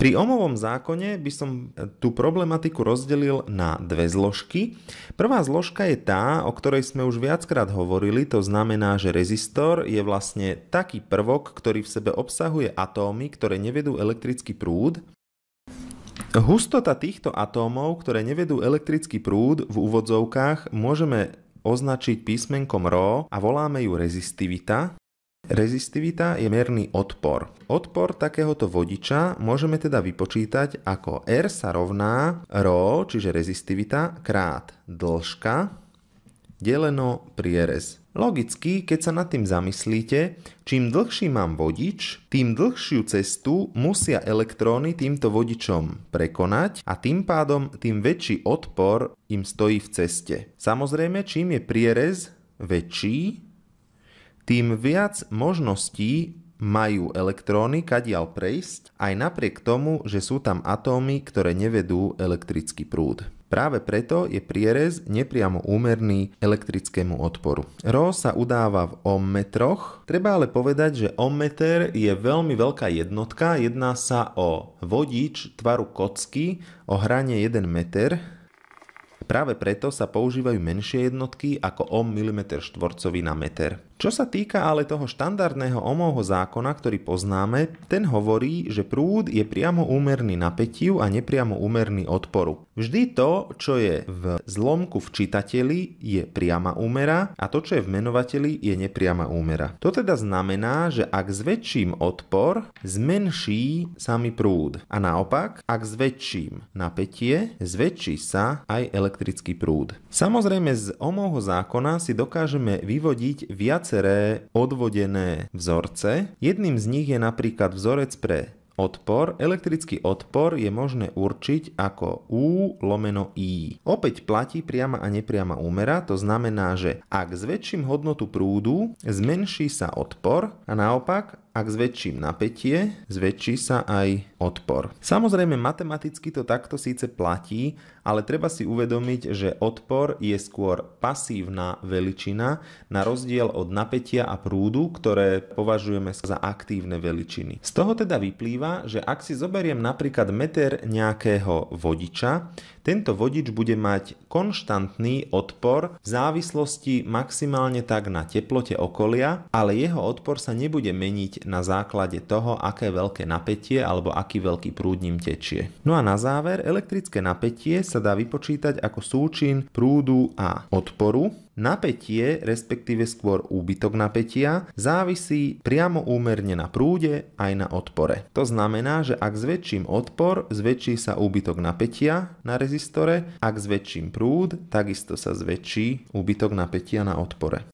Pri Ohmovom zákone by som tú problematiku rozdelil na dve zložky. Prvá zložka je tá, o ktorej sme už viackrát hovorili, to znamená, že rezistor je vlastne taký prvok, ktorý v sebe obsahuje atómy, ktoré nevedú elektrický prúd. Hustota týchto atómov, ktoré nevedú elektrický prúd, v úvodzovkách môžeme označiť písmenkom ρ a voláme ju rezistivita. Rezistivita je merný odpor. Odpor takéhoto vodiča môžeme teda vypočítať ako R sa rovná ρ, čiže rezistivita, krát dĺžka, deleno prierez. Logicky, keď sa nad tým zamyslíte, čím dlhší mám vodič, tým dlhšiu cestu musia elektróny týmto vodičom prekonať a tým pádom tým väčší odpor im stojí v ceste. Samozrejme, čím je prierez väčší, tým viac možností majú elektróny kadiaľ prejsť, aj napriek tomu, že sú tam atómy, ktoré nevedú elektrický prúd. Práve preto je prierez nepriamo úmerný elektrickému odporu. Ρ sa udáva v ohmmetroch. Treba ale povedať, že ohmmeter je veľmi veľká jednotka. Jedná sa o vodič tvaru kocky o hrane 1 meter. Práve preto sa používajú menšie jednotky ako ohm mm štvorcový na meter. Čo sa týka ale toho štandardného Ohmovho zákona, ktorý poznáme, ten hovorí, že prúd je priamo úmerný napätiu a nepriamo úmerný odporu. Vždy to, čo je v zlomku v čitateli, je priama úmera a to, čo je v menovateli, je nepriama úmera. To teda znamená, že ak zväčším odpor, zmenší sa mi prúd. A naopak, ak zväčším napätie, zväčší sa aj elektrický prúd. Samozrejme z Ohmovho zákona si dokážeme vyvodiť viaceré odvodené vzorce. Jedným z nich je napríklad vzorec pre odpor. Elektrický odpor je možné určiť ako U lomeno I. Opäť platí priama a nepriama úmera, to znamená, že ak zväčším hodnotu prúdu, zmenší sa odpor a naopak, ak zväčším napätie, zväčší sa aj odpor. Samozrejme, matematicky to takto síce platí, ale treba si uvedomiť, že odpor je skôr pasívna veličina na rozdiel od napätia a prúdu, ktoré považujeme za aktívne veličiny. Z toho teda vyplýva, že ak si zoberiem napríklad meter nejakého vodiča, tento vodič bude mať konštantný odpor v závislosti maximálne tak na teplote okolia, ale jeho odpor sa nebude meniť na základe toho, aké veľké napätie alebo aký veľký prúd ním tečie. No a na záver, elektrické napätie sa dá vypočítať ako súčin prúdu a odporu. Napätie, respektíve skôr úbytok napätia, závisí priamo úmerne na prúde aj na odpore. To znamená, že ak zväčším odpor, zväčší sa úbytok napätia na rezistore, ak zväčším prúd, takisto sa zväčší úbytok napätia na odpore.